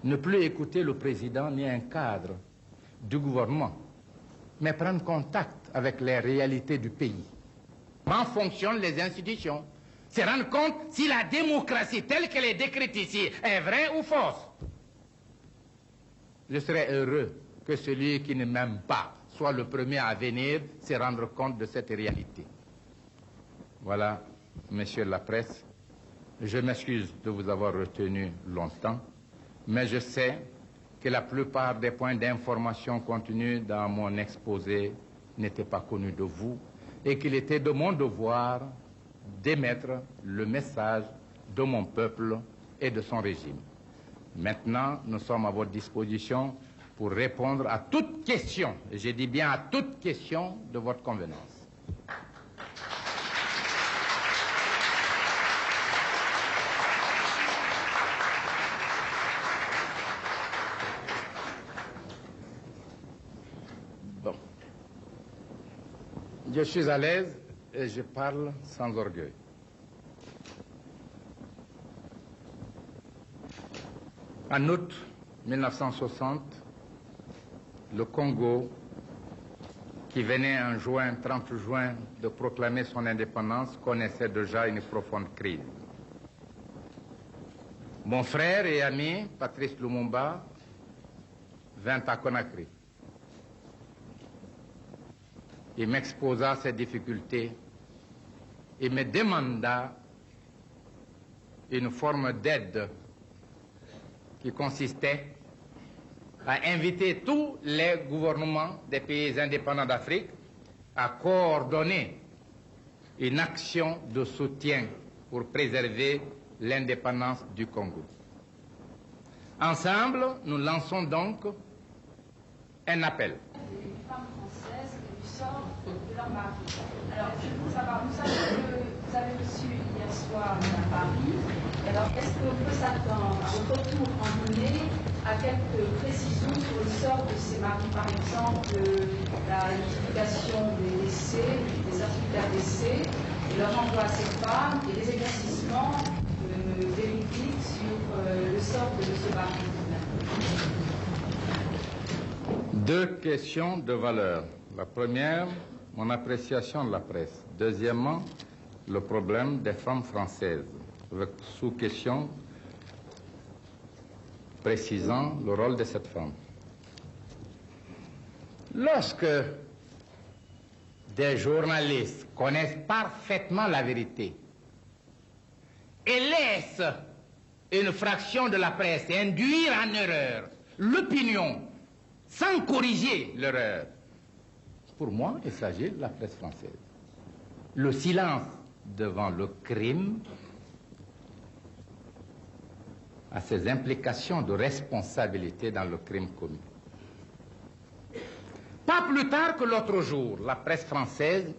ne plus écouter le président ni un cadre du gouvernement, mais prendre contact avec les réalités du pays. Comment fonctionnent les institutions? Se rendre compte si la démocratie telle qu'elle est décrite ici est vraie ou fausse. Je serais heureux que celui qui ne m'aime pas soit le premier à venir se rendre compte de cette réalité. Voilà, messieurs de la presse, je m'excuse de vous avoir retenu longtemps, mais je sais que la plupart des points d'information contenus dans mon exposé n'étaient pas connus de vous et qu'il était de mon devoir d'émettre le message de mon peuple et de son régime. Maintenant, nous sommes à votre disposition pour répondre à toute question, et je dis bien à toute question de votre convenance. Bon. Je suis à l'aise et je parle sans orgueil. En août 1960, le Congo, qui venait en 30 juin, de proclamer son indépendance, connaissait déjà une profonde crise. Mon frère et ami, Patrice Lumumba, vint à Conakry. Il m'exposa ses difficultés et me demanda une forme d'aide qui consistait à inviter tous les gouvernements des pays indépendants d'Afrique à coordonner une action de soutien pour préserver l'indépendance du Congo. Ensemble, nous lançons donc un appel. Les femmes françaises du sort de leur mari. Alors, je veux savoir, nous savons que vous avez reçu hier soir à Paris. Alors, est-ce qu'on peut s'attendre au retour en donné à quelques précisions sur le sort de ces maris, par exemple la notification des décès, des certificats de décès, et leur envoi à ces femmes, et les éclaircissements véridiques sur le sort de ce mari? Deux questions de valeur. La première, mon appréciation de la presse. Deuxièmement, le problème des femmes françaises, avec sous-question précisant le rôle de cette femme. Lorsque des journalistes connaissent parfaitement la vérité et laissent une fraction de la presse induire en erreur l'opinion sans corriger l'erreur, pour moi, il s'agit de la presse française. Le silence devant le crime a ses implications de responsabilité dans le crime commis. Pas plus tard que l'autre jour, la presse française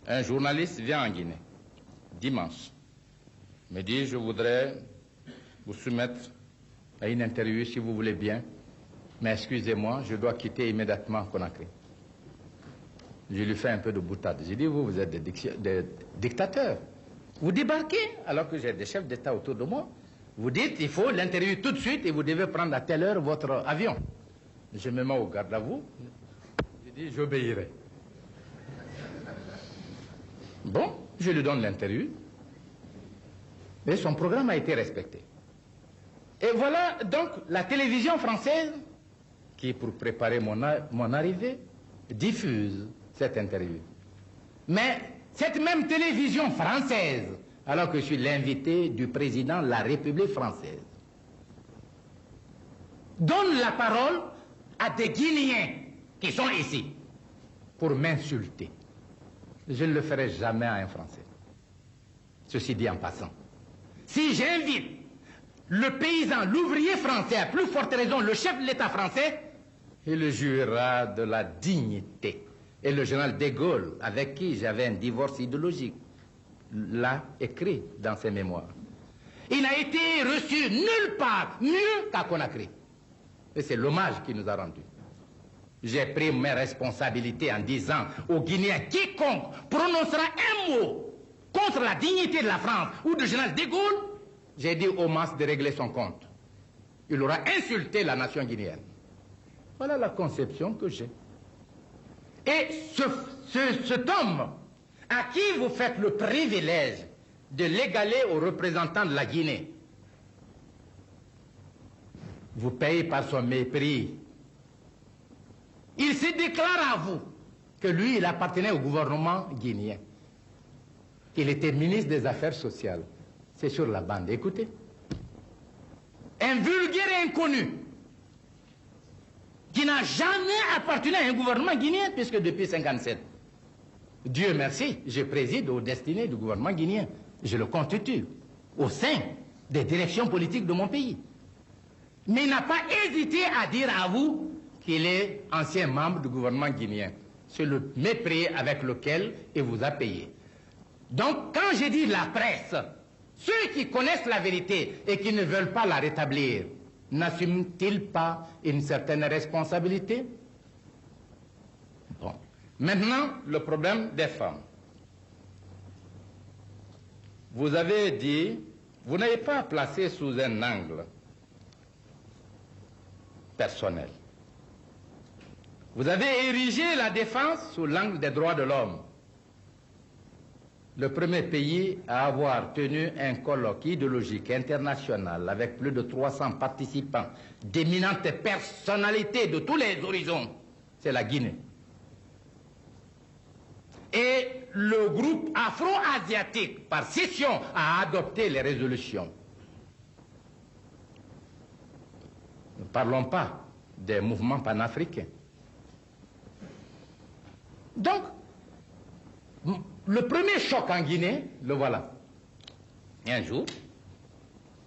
un journaliste vient en Guinée, dimanche, me dit: je voudrais vous soumettre à une interview si vous voulez bien, mais excusez-moi, je dois quitter immédiatement Conakry. Je lui fais un peu de boutade. J'ai dit: vous êtes des dictateurs. Vous débarquez alors que j'ai des chefs d'État autour de moi. Vous dites: il faut l'interview tout de suite et vous devez prendre à telle heure votre avion. Je me mets au garde à vous. Je dis: j'obéirai. Bon, je lui donne l'interview. Et son programme a été respecté. Et voilà donc la télévision française qui, pour préparer mon arrivée, diffuse cette interview. Mais cette même télévision française, alors que je suis l'invité du président de la République française, donne la parole à des Guinéens qui sont ici pour m'insulter. Je ne le ferai jamais à un Français. Ceci dit en passant. Si j'invite le paysan, l'ouvrier français, à plus forte raison le chef de l'État français, il jouira de la dignité. Et le général de Gaulle, avec qui j'avais un divorce idéologique, l'a écrit dans ses mémoires. Il n'a été reçu nulle part mieux qu'à Conakry. Et c'est l'hommage qu'il nous a rendu. J'ai pris mes responsabilités en disant aux Guinéens: quiconque prononcera un mot contre la dignité de la France ou du général de Gaulle, j'ai dit au mas de régler son compte. il aura insulté la nation guinéenne. Voilà la conception que j'ai. Et cet homme à qui vous faites le privilège de l'égaler aux représentants de la Guinée, vous payez par son mépris. Il se déclare à vous que lui, il appartenait au gouvernement guinéen. Il était ministre des Affaires sociales. C'est sur la bande, écoutez. Un vulgaire inconnu qui n'a jamais appartenu à un gouvernement guinéen, puisque depuis 1957, Dieu merci, je préside aux destinées du gouvernement guinéen. Je le constitue au sein des directions politiques de mon pays. Mais il n'a pas hésité à dire à vous qu'il est ancien membre du gouvernement guinéen. C'est le mépris avec lequel il vous a payé. Donc, quand je dis la presse, ceux qui connaissent la vérité et qui ne veulent pas la rétablir, n'assument-ils pas une certaine responsabilité? Bon. Maintenant, le problème des femmes. Vous avez dit, vous n'avez pas placé sous un angle personnel. Vous avez érigé la défense sous l'angle des droits de l'homme. Le premier pays à avoir tenu un colloque idéologique international avec plus de 300 participants, d'éminentes personnalités de tous les horizons, c'est la Guinée. Et le groupe afro-asiatique, par scission, a adopté les résolutions. Ne parlons pas des mouvements panafricains. Donc, le premier choc en Guinée, le voilà. Et un jour,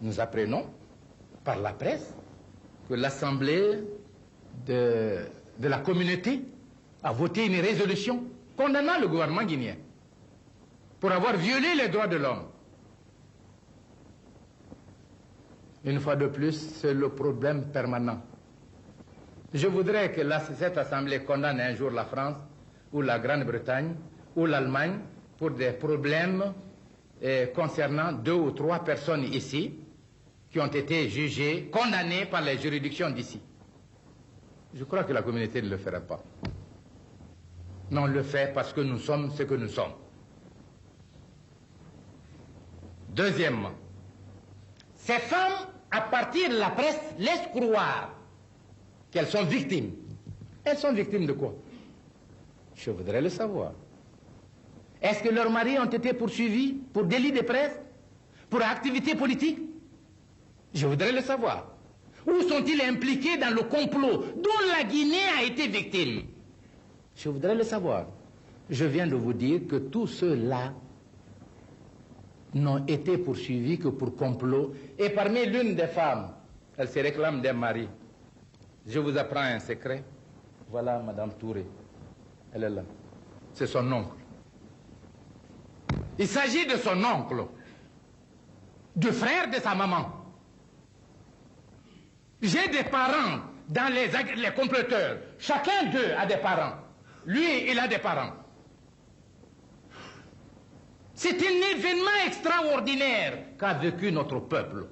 nous apprenons par la presse que l'Assemblée de la communauté a voté une résolution condamnant le gouvernement guinéen pour avoir violé les droits de l'homme. Une fois de plus, c'est le problème permanent. Je voudrais que cette Assemblée condamne un jour la France ou la Grande-Bretagne ou l'Allemagne pour des problèmes concernant 2 ou 3 personnes ici qui ont été jugées, condamnées par les juridictions d'ici. Je crois que la communauté ne le fera pas. Non, on le fait parce que nous sommes ce que nous sommes. Deuxièmement, ces femmes, à partir de la presse, laissent croire qu'elles sont victimes. Elles sont victimes de quoi? Je voudrais le savoir. Est-ce que leurs maris ont été poursuivis pour délit de presse, pour activité politique? Je voudrais le savoir. Où sont-ils impliqués dans le complot dont la Guinée a été victime? Je voudrais le savoir. Je viens de vous dire que tous ceux-là n'ont été poursuivis que pour complot. Et parmi l'une des femmes, elle se réclame d'un mari. Je vous apprends un secret. Voilà Madame Touré. Elle est là. C'est son oncle. Il s'agit de son oncle, du frère de sa maman. J'ai des parents dans les comploteurs. Chacun d'eux a des parents. Lui, il a des parents. C'est un événement extraordinaire qu'a vécu notre peuple.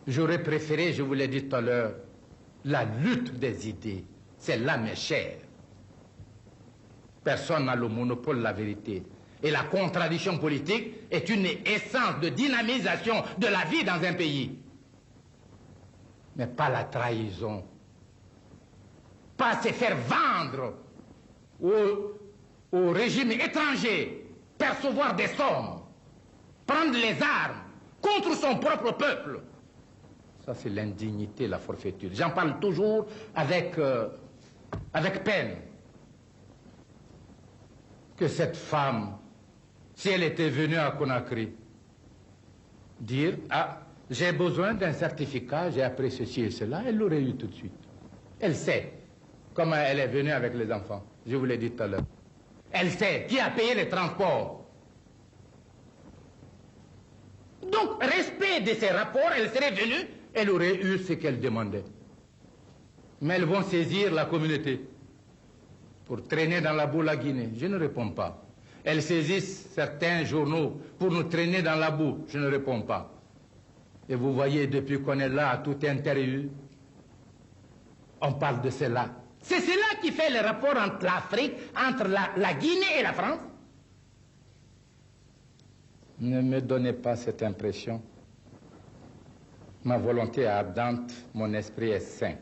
J'aurais préféré, je vous l'ai dit tout à l'heure, la lutte des idées. C'est là mes chers. Personne n'a le monopole de la vérité. Et la contradiction politique est une essence de dynamisation de la vie dans un pays. Mais pas la trahison. Pas se faire vendre au régime étranger, percevoir des sommes, prendre les armes contre son propre peuple. Ça, c'est l'indignité, la forfaiture. J'en parle toujours avec peine. Que cette femme, si elle était venue à Conakry, dire « Ah, j'ai besoin d'un certificat, j'ai appris ceci et cela », elle l'aurait eu tout de suite. Elle sait comment elle est venue avec les enfants. Je vous l'ai dit tout à l'heure. Elle sait qui a payé les transports. Donc, respect de ces rapports, elle serait venue, elle aurait eu ce qu'elle demandait. Mais elles vont saisir la communauté pour traîner dans la boue la Guinée. Je ne réponds pas. Elles saisissent certains journaux pour nous traîner dans la boue. Je ne réponds pas. Et vous voyez, depuis qu'on est là, à toute interview, on parle de cela. C'est cela qui fait le rapport entre l'Afrique, entre la Guinée et la France. Ne me donnez pas cette impression. Ma volonté est ardente, mon esprit est sain.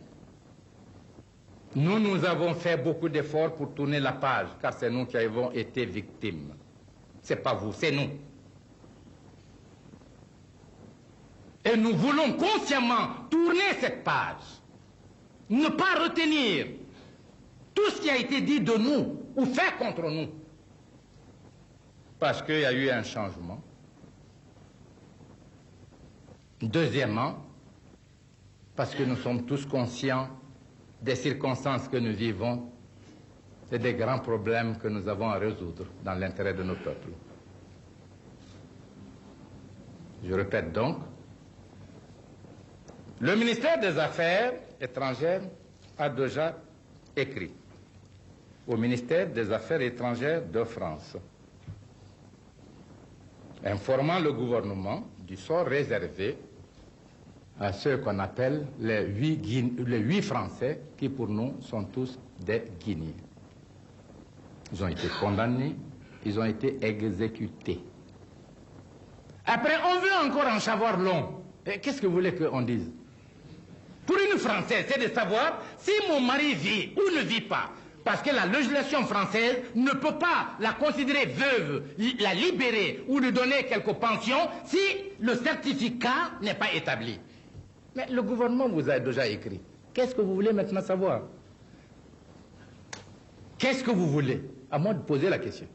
Nous avons fait beaucoup d'efforts pour tourner la page, car c'est nous qui avons été victimes. C'est pas vous, c'est nous. Et nous voulons consciemment tourner cette page. Ne pas retenir tout ce qui a été dit de nous ou fait contre nous. Parce qu'il y a eu un changement. Deuxièmement, parce que nous sommes tous conscients des circonstances que nous vivons et des grands problèmes que nous avons à résoudre dans l'intérêt de nos peuples. Je répète donc, le ministère des Affaires étrangères a déjà écrit au ministère des Affaires étrangères de France, informant le gouvernement du sort réservé à ceux qu'on appelle les 8 Français, qui pour nous sont tous des Guinéens. Ils ont été condamnés, ils ont été exécutés. Après, on veut encore en savoir long. Qu'est-ce que vous voulez qu'on dise? Pour une Française, c'est de savoir si mon mari vit ou ne vit pas. Parce que la législation française ne peut pas la considérer veuve, la libérer ou lui donner quelques pensions si le certificat n'est pas établi. Mais le gouvernement vous a déjà écrit. Qu'est-ce que vous voulez maintenant savoir? Qu'est-ce que vous voulez? À moi de poser la question.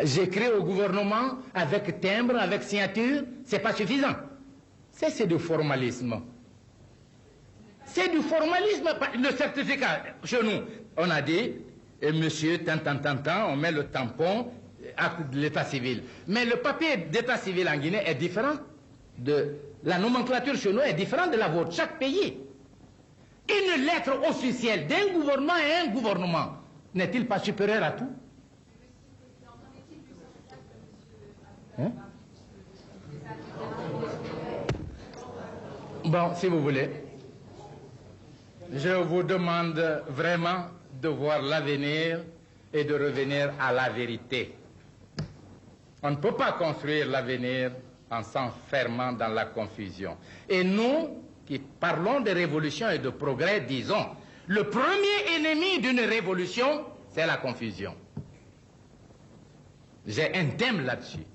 J'écris au gouvernement avec timbre, avec signature, c'est pas suffisant. C'est du formalisme. C'est du formalisme. Le certificat, chez nous, on a dit, et monsieur, on met le tampon, acte de l'état civil. Mais le papier d'état civil en Guinée est différent. La nomenclature chez nous est différente de la vôtre. Chaque pays. Une lettre officielle d'un gouvernement à un gouvernement n'est-il pas supérieur à tout? Hein? Bon, si vous voulez, je vous demande vraiment de voir l'avenir et de revenir à la vérité. On ne peut pas construire l'avenir en s'enfermant dans la confusion. Et nous, qui parlons de révolution et de progrès, disons, le premier ennemi d'une révolution, c'est la confusion. J'ai un thème là-dessus.